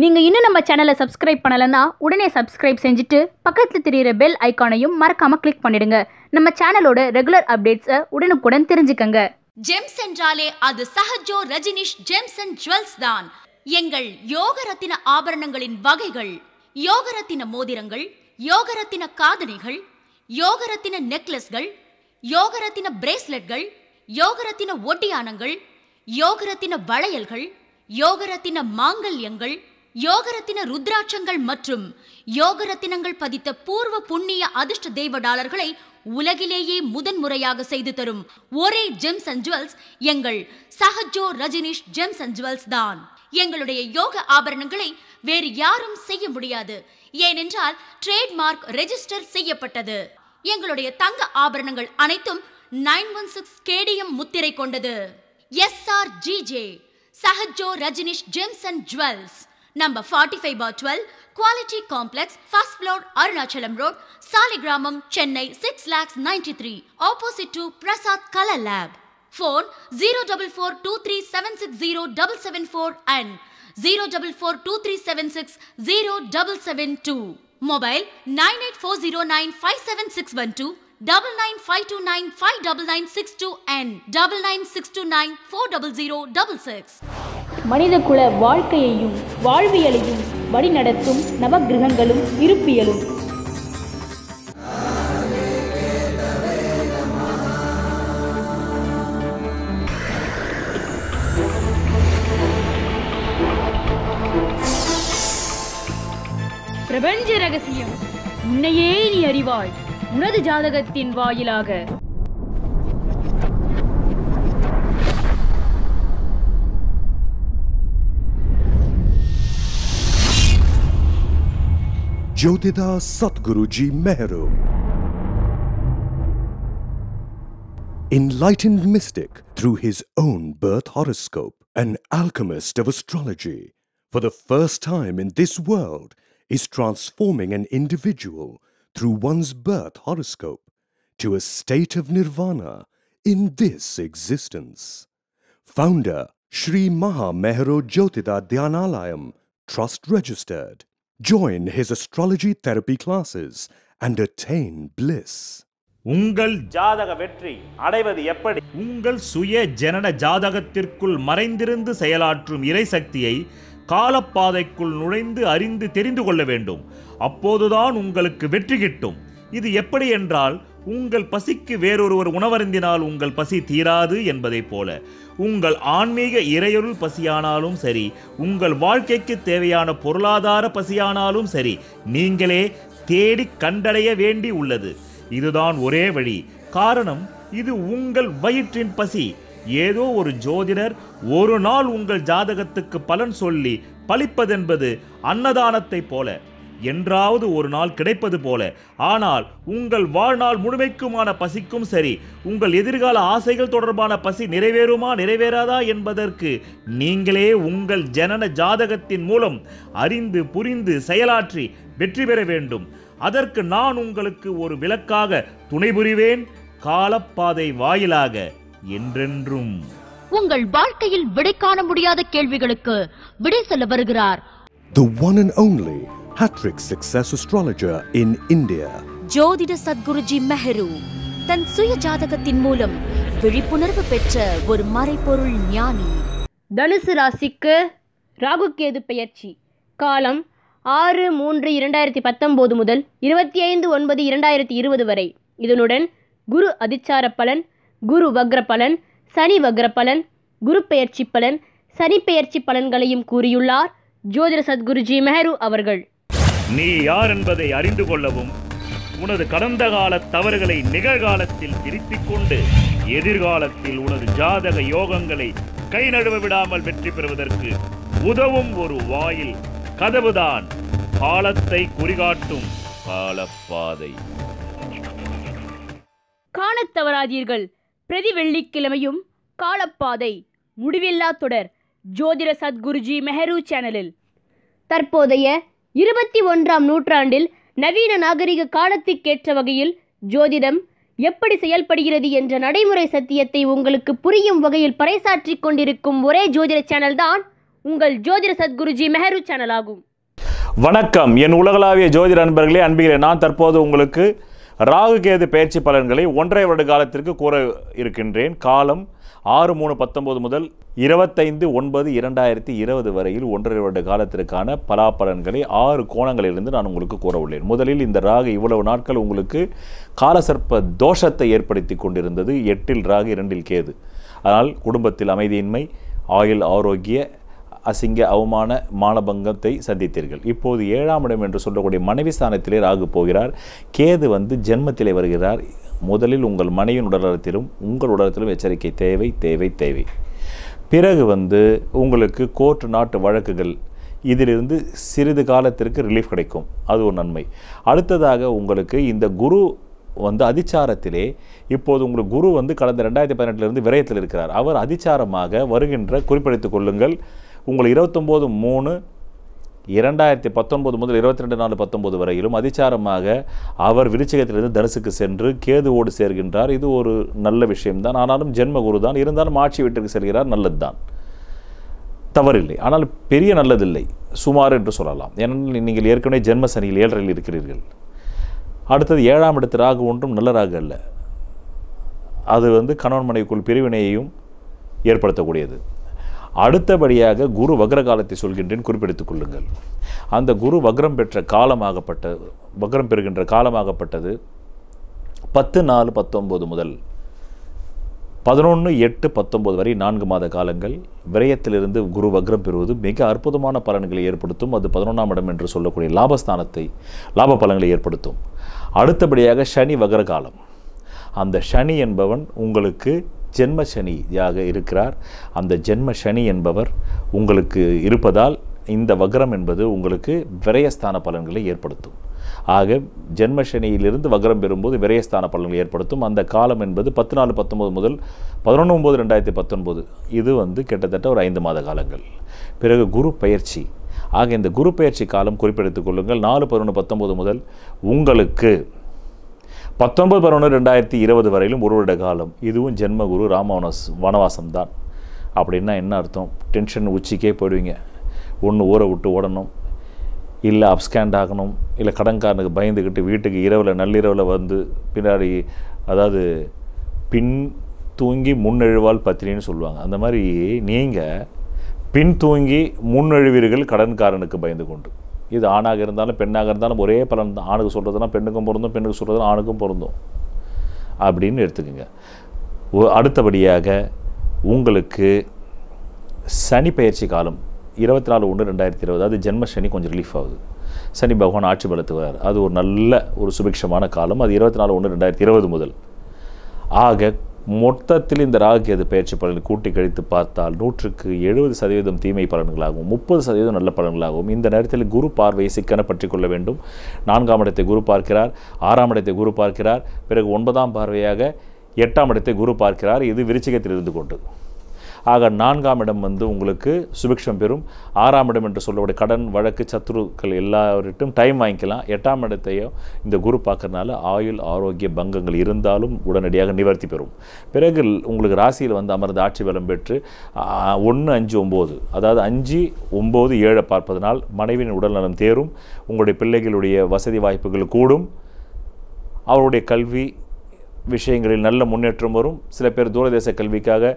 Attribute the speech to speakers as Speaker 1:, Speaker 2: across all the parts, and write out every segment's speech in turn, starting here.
Speaker 1: நீங்க இன்னும் நம்ம சேனலை சப்ஸ்கிரைப் பண்ணலன்னா உடனே சப்ஸ்கிரைப் செஞ்சுட்டு பக்கத்துல தெரியுற பெல் ஐகானையும் மறக்காம கிளிக் பண்ணிடுங்க. நம்ம சேனலோட ரெகுலர் அப்டேட்ஸை உடனுக்குடன் தெரிஞ்சுக்கங்க.
Speaker 2: ஜெம்ஸ் என்றாலே அது Sahajo Rajneesh gems and jewels தான். எங்கள் யோகரத்தின ஆபரணங்களின் வகைகள்: யோகரத்தின மோதிரங்கள், யோகரத்தின காதணிகள், யோகரத்தின நெக்லஸ்கள், யோகரத்தின பிரேஸ்லெட்கள், யோகரத்தின ஒட்டியானங்கள், யோகரத்தின வளையல்கள், யோகரத்தின மாங்கல்யங்கள், யோகரத்தின ருத்ராட்சங்கள் மற்றும் யோகரத்தினங்கள் பதித்த பூர்வ புண்ணிய அதிர்ஷ்ட தெய்வ டாலர்களை உலகிலேயே முதன்முறையாக செய்து தரும் ஒரே ஜெம்ஸ் அண்ட் ஜுவல்ஸ் எங்கள் Sahajo Rajneesh gems and jewels தான். எங்களுடைய யோக ஆபரணங்களை வேறு யாரும் செய்ய முடியாது. ஏனென்றால் ட்ரேட்மார்க் ரெஜிஸ்டர் செய்யப்பட்டது. எங்களுடைய தங்க ஆபரணங்கள் அனைத்தும் 916 KDM முத்திரை கொண்டது. SRGJ Sahajo Rajneesh gems and jewels, number 45/12, Quality Complex, first floor, Arunachalam Road, Saligramam, Chennai 6,93,000, opposite to Prasad Color Lab. Phone 04423760774 and 04423760772. Mobile 9840957612, 9952959962 and 99629400066.
Speaker 1: மனிதகுல வாழ்க்கையையும் வாழ்வியலையும் வழிநடத்தும் நவகிரகங்களும் இருப்பியலும். பிரபஞ்ச ரகசியம் உன்னையே நீ அறிவாய், உனது ஜாதகத்தின் வாயிலாக.
Speaker 3: Jyotida Satguruji Mehru, enlightened mystic through his own birth horoscope, an alchemist of astrology, for the first time in this world is transforming an individual through one's birth horoscope to a state of nirvana in this existence. Founder Sri Maha Mehru Jyotida Dhyanalayam, Trust Registered. Join his astrology therapy classes and attain bliss.
Speaker 4: உங்கள் ஜாதக வெற்றி அடைவது எப்படி? உங்கள் சுய ஜனன ஜாதகத்திற்குள் மறைந்திருந்து செயலாற்றும் இறைசக்தியை காலப்பாதைக்குள் நுழைந்து அறிந்து தெரிந்து கொள்ள வேண்டும். அப்போதுதான் உங்களுக்கு வெற்றி கிட்டும். இது எப்படி என்றால், உங்கள் பசிக்கு வேறொருவர் உணவருந்தினால் உங்கள் பசி தீராது என்பதை போல உங்கள் ஆன்மீக இறையொருள் பசியானாலும் சரி, உங்கள் வாழ்க்கைக்கு தேவையான பொருளாதார பசியானாலும் சரி, நீங்களே தேடி கண்டடைய வேண்டி உள்ளது. இதுதான் ஒரே வழி. காரணம், இது உங்கள் வயிற்றின் பசி. ஏதோ ஒரு ஜோதிடர் ஒரு நாள் உங்கள் ஜாதகத்துக்கு பலன் சொல்லி பலிப்பதென்பது அன்னதானத்தை போல, என்றாவது ஒரு நாள் கிடைப்பது போல. ஆனால் உங்கள் வாழ்நாள் முழுமைக்குமான பசிக்கும் சரி, உங்கள் எதிர்கால ஆசைகள் தொடர்பான பசி நிறைவேறுமா நிறைவேறாதா என்பதற்கு நீங்களே உங்கள் ஜனன ஜாதகத்தின் மூலம் அறிந்து புரிந்து செயலாற்றி வெற்றி பெற வேண்டும். அதற்கு நான் உங்களுக்கு ஒரு விளக்காக துணை புரிவேன், காலப்பாதை வாயிலாக என்றென்றும்.
Speaker 2: உங்கள் வாழ்க்கையில் விடை காண முடியாத கேள்விகளுக்கு விடை சொல்ல வருகிறார்
Speaker 3: The one and only hat-trick success astrologer in India.
Speaker 2: ஜோதிட சத்குருஜி மெஹரு தன் சுய ஜாதகத்தின் மூலம் விழிப்புணர்வு பெற்ற ஒரு மறைபொருள் ஞானி.
Speaker 1: தனுசு ராசிக்கு ராகுகேது பெயர்ச்சி காலம் 6/3/2019 முதல் 25/9/2020 வரை. இதனுடன் குரு அதிச்சார பலன், குரு வக்ர பலன், சனி வக்ர பலன், குரு பெயர்ச்சி பலன், சனி பெயர்ச்சி பலன்களையும் கூறியுள்ளார் ஜோதிட சத்குருஜி மெஹரு அவர்கள்.
Speaker 4: நீ யார் என்பதை அறிந்து கொள்ளவும், உனது கடந்த கால தவறுகளை நிகழ்காலத்தில் திருத்திக் கொண்டு எதிர்காலத்தில் உனது ஜாதக யோகங்களை கை நழுவ விடாமல் வெற்றி பெறுவதற்கு உதவும் ஒரு வாயில் கதவுதான் காலத்தை குறிகாட்டும் காலப்பாதை.
Speaker 1: காணத் தவறாதீர்கள். பிரதி வெள்ளிக்கிழமையும் காலப்பாதை முடிவில்லா தொடர் ஜோதிட சத்குருஜி மெஹரு சேனலில். தற்போதைய 21ஆம் நூற்றாண்டில் நவீன நாகரிக காலத்திற்கேற்ற வகையில் ஜோதிடம் எப்படி செயல்படுகிறது என்ற நடைமுறை சத்தியத்தை உங்களுக்கு புரியும் வகையில் பறைசாற்றிக் கொண்டிருக்கும் ஒரே ஜோதிட சேனல் தான் உங்கள் ஜோதிட சத்குருஜி மெஹரு சேனல் ஆகும்.
Speaker 4: வணக்கம் என் உலகளாவிய ஜோதிட நண்பர்களே, அன்புகிறேன். நான் தற்போது உங்களுக்கு ராகு கேது பயிற்சி பலன்களை 1.5 வருட காலத்திற்கு கூற இருக்கின்றேன். காலம் 6/3/19 முதல் 25/9/2020 வரையில் 1.5 வருட காலத்திற்கான பலாபலன்களை 6 கோணங்களிலிருந்து நான் உங்களுக்கு கூற உள்ளேன். முதலில் இந்த ராகு இவ்வளவு நாட்கள் உங்களுக்கு காலசர்ப்ப தோஷத்தை ஏற்படுத்தி கொண்டிருந்தது. 8இல் ராகு 2இல் கேது. அதனால் குடும்பத்தில் அமைதியின்மை, ஆயுள் ஆரோக்கிய அசிங்க அவமான மானபங்கத்தை சந்தித்தீர்கள். இப்போது 7ஆம் இடம் என்று சொல்லக்கூடிய மனைவி ஸ்தானத்திலே ராகு போகிறார். கேது ஜென்மத்திலே வருகிறார். முதலில் உங்கள் மனைவியின் உடல்நலத்திலும் உங்கள் உடலத்திலும் எச்சரிக்கை தேவை தேவை தேவை. பிறகு உங்களுக்கு கோர்ட்டு நாட்டு வழக்குகள் இதிலிருந்து சிறிது காலத்திற்கு ரிலீஃப் கிடைக்கும். அது ஒரு நன்மை. அடுத்ததாக உங்களுக்கு இந்த குரு அதிச்சாரத்திலே இப்போது உங்களுக்கு குரு கடந்த 2018 விரயத்தில் இருக்கிறார். அவர் அதிச்சாரமாக வருகின்ற குறிப்பிடுத்திக் கொள்ளுங்கள், உங்கள் 29/3/2019 முதல் 22/4/19 வரையிலும் அதிச்சாரமாக அவர் விருச்சிகத்திலிருந்து தனுசுக்கு சென்று கேதுவோடு சேர்கின்றார். இது ஒரு நல்ல விஷயம்தான். ஆனாலும் ஜென்ம குரு தான், இருந்தாலும் ஆட்சி வீட்டிற்கு செல்கிறார். நல்லது தான், தவறில்லை. ஆனால் பெரிய நல்லதில்லை, சுமார் என்று சொல்லலாம். ஏனென்றால் நீங்கள் ஏற்கனவே ஜென்ம சனியில் 7ல் இருக்கிறீர்கள். அடுத்தது 7ஆம் இடத்து ராகு ஒன்றும் நல்ல ராகு அல்ல. அது கணவன் மனைவிக்குள் பிரிவினையையும் ஏற்படுத்தக்கூடியது. அடுத்தபடியாக குரு வக்ர காலத்தை சொல்கின்றேன், குறிப்பிடுத்திக் கொள்ளுங்கள். அந்த குரு வக்ரம் பெறுகின்ற காலமாகப்பட்டது 10/4/19 முதல் 11/8/19 வரை 4 மாத காலங்கள். விரயத்திலிருந்து குரு வக்ரம் பெறுவது மிக அற்புதமான பலன்களை ஏற்படுத்தும். அது 11ஆம் இடம் என்று சொல்லக்கூடிய லாப பலன்களை ஏற்படுத்தும். அடுத்தபடியாக சனி வக்ர காலம். அந்த சனி என்பவன் உங்களுக்கு ஜென்ம சனியாக இருக்கிறார். அந்த ஜென்ம சனி என்பவர் உங்களுக்கு இருப்பதால் இந்த வக்ரம் என்பது உங்களுக்கு விரயஸ்தான பலன்களை ஏற்படுத்தும். ஆக ஜென்ம சனியிலிருந்து வக்ரம் பெறும்போது விரயஸ்தான பலன்களை ஏற்படுத்தும். அந்த காலம் என்பது 10/4/19 முதல் 11/9/2019. இது கிட்டத்தட்ட ஒரு 5 மாத காலங்கள். பிறகு குரு பயிற்சி. ஆக இந்த குரு பயிற்சி காலம் குறிப்பிடுத்திக் கொள்ளுங்கள். 4/11/19 முதல் உங்களுக்கு 19/11/2020 வரையிலும் 1 வருட காலம். இதுவும் ஜென்ம குரு வனவாசம் தான். அப்படின்னா என்ன அர்த்தம்? டென்ஷன் உச்சிக்கே போயிடுவீங்க. ஒன்று ஊரை விட்டு ஓடணும், இல்லை அப்ஸ்கேண்ட் ஆகணும், இல்லை கடன்காரனுக்கு பயந்துக்கிட்டு வீட்டுக்கு நள்ளிரவில் பின்னாடி, அதாவது பின் தூங்கி முன்னெழுவால் பத்தினின்னு சொல்லுவாங்க. அந்த மாதிரி நீங்கள் பின் தூங்கி முன்னெழுவீர்கள் கடன்காரனுக்கு பயந்து கொண்டு. இது ஆணாக இருந்தாலும் பெண்ணாக இருந்தாலும் ஒரே பலன் தான். ஆணுக்கு சொல்கிறதுனா பெண்ணுக்கும் பொருந்தும், பெண்ணுக்கு சொல்கிறதுனா ஆணுக்கும் பொருந்தும் அப்படின்னு எடுத்துக்கோங்க. அடுத்தபடியாக உங்களுக்கு சனி பயிற்சி காலம் 24/1/2020. அது ஜென்ம சனி கொஞ்சம் ரிலீஃப் ஆகுது. சனி பகவான் ஆட்சி பலத்துக்கு வரார். அது ஒரு நல்ல ஒரு சுபிக்ஷமான காலம். அது 24/1/2020 முதல். ஆக மொத்தத்தில் இந்த ராகு கேது பயிற்சி பலன்களை கூட்டி கழித்து பார்த்தால் 100% தீமை பலன்களாகவும் 30% நல்ல பலன்களாகவும். இந்த நேரத்தில் குரு பார்வையை சிக்கன பற்றி கொள்ள வேண்டும். 4ஆம் இடத்தை குரு பார்க்கிறார், 6ஆம் இடத்தை குரு பார்க்கிறார். பிறகு 9ஆம் பார்வையாக 8ஆம் இடத்தை குரு பார்க்கிறார். இது விருச்சிகத்தில் இருந்து கொண்டு. ஆக 4ஆம் இடம் உங்களுக்கு சுபிக்ஷம் பெறும். 6ஆம் இடம் என்று சொல்லக்கூடிய கடன் வழக்கு சத்துருக்கள் எல்லாவற்றிட்டும் டைம் வாங்கிக்கலாம். 8ஆம் இடத்தையும் இந்த குரு பார்க்கறதுனால ஆயுள் ஆரோக்கிய பங்கங்கள் இருந்தாலும் உடனடியாக நிவர்த்தி பெறும். பிறகு உங்களுக்கு ராசியில் அமர்ந்து ஆட்சி பலம் பெற்று 1/5/9, அதாவது 5/9/7 பார்ப்பதனால் மனைவியின் உடல்நலம் தேரும். உங்களுடைய பிள்ளைகளுடைய வசதி வாய்ப்புகள் கூடும். அவருடைய கல்வி விஷயங்களில் நல்ல முன்னேற்றம் வரும். சில பேர் தூரதேச கல்விக்காக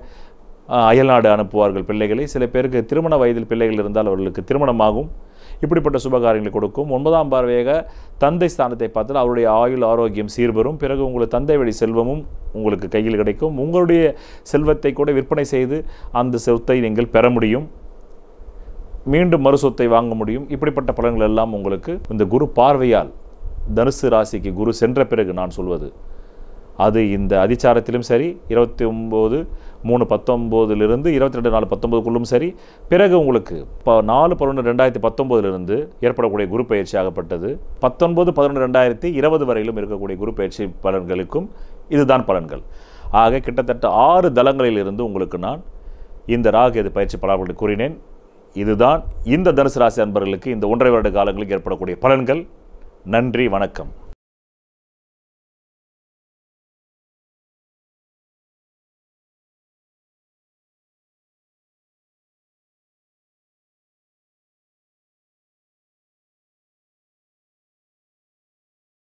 Speaker 4: அயல்நாடு அனுப்புவார்கள் பிள்ளைகளை. சில பேருக்கு திருமண வயதில் பிள்ளைகள் இருந்தால் அவர்களுக்கு திருமணமாகும். இப்படிப்பட்ட சுபகாரியங்களை கொடுக்கும். 9ஆம் பார்வையாக தந்தை ஸ்தானத்தை பார்த்தால் அவருடைய ஆயுள் ஆரோக்கியம் சீர்பெறும். பிறகு உங்களுக்கு தந்தை வழி செல்வமும் உங்களுக்கு கையில் கிடைக்கும். உங்களுடைய செல்வத்தை கூட விற்பனை செய்து அந்த சொத்தை நீங்கள் பெற முடியும். மீண்டும் மறு சொத்தை வாங்க முடியும். இப்படிப்பட்ட பலன்கள் எல்லாம் உங்களுக்கு இந்த குரு பார்வையால் தனுசு ராசிக்கு குரு சென்ற பிறகு நான் சொல்வது அது இந்த அதிச்சாரத்திலும் சரி 29/3/19 22/4/19 சரி. பிறகு உங்களுக்கு 4/11/2019 ஏற்படக்கூடிய குரு பயிற்சி ஆகப்பட்டது 19/11/2020 வரையிலும் இருக்கக்கூடிய குரு பயிற்சி பலன்களுக்கும் இதுதான் பலன்கள். ஆக கிட்டத்தட்ட 6 தளங்களிலிருந்து உங்களுக்கு நான் இந்த ராகு கேது பயிற்சி பலன்களை கூறினேன். இதுதான் இந்த தனுசு ராசி அன்பர்களுக்கு இந்த 1.5 வருட காலங்களுக்கு ஏற்படக்கூடிய பலன்கள். நன்றி, வணக்கம்.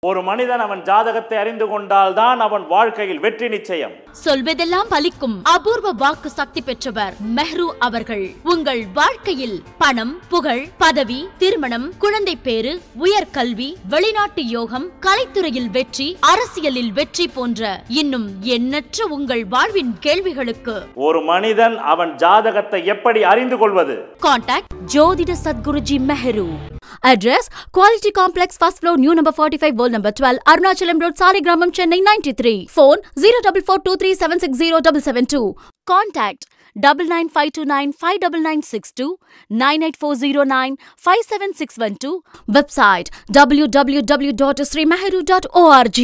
Speaker 4: ஒரு மனிதன் அவன் ஜாதகத்தை அறிந்து கொண்டால் தான் அவன் வாழ்க்கையில் வெற்றி நிச்சயம்.
Speaker 2: சொல்வதெல்லாம் பலிக்கும் அபூர்வ வாக்கு சக்தி பெற்றவர் மெஹ்ரு அவர்கள். உங்கள் வாழ்க்கையில் பணம், புகழ், பதவி, திருமணம், குழந்தை பேறு, உயர்கல்வி, வெளிநாட்டு யோகம், கலைத்துறையில் வெற்றி, அரசியலில் வெற்றி போன்ற இன்னும் எண்ணற்ற உங்கள் வாழ்வின் கேள்விகளுக்கு
Speaker 4: ஒரு மனிதன் அவன் ஜாதகத்தை எப்படி அறிந்து கொள்வது?
Speaker 2: கான்டாக்ட் ஜோதிட Sadguruji Mehru. Address Quality Complex, first floor, new number 45, wall number 12, Arunachalam Road, Saligramam, Chennai 93. Phone 04423760772. Contact 995295962 98409 57612. Website www.srimeheru.org.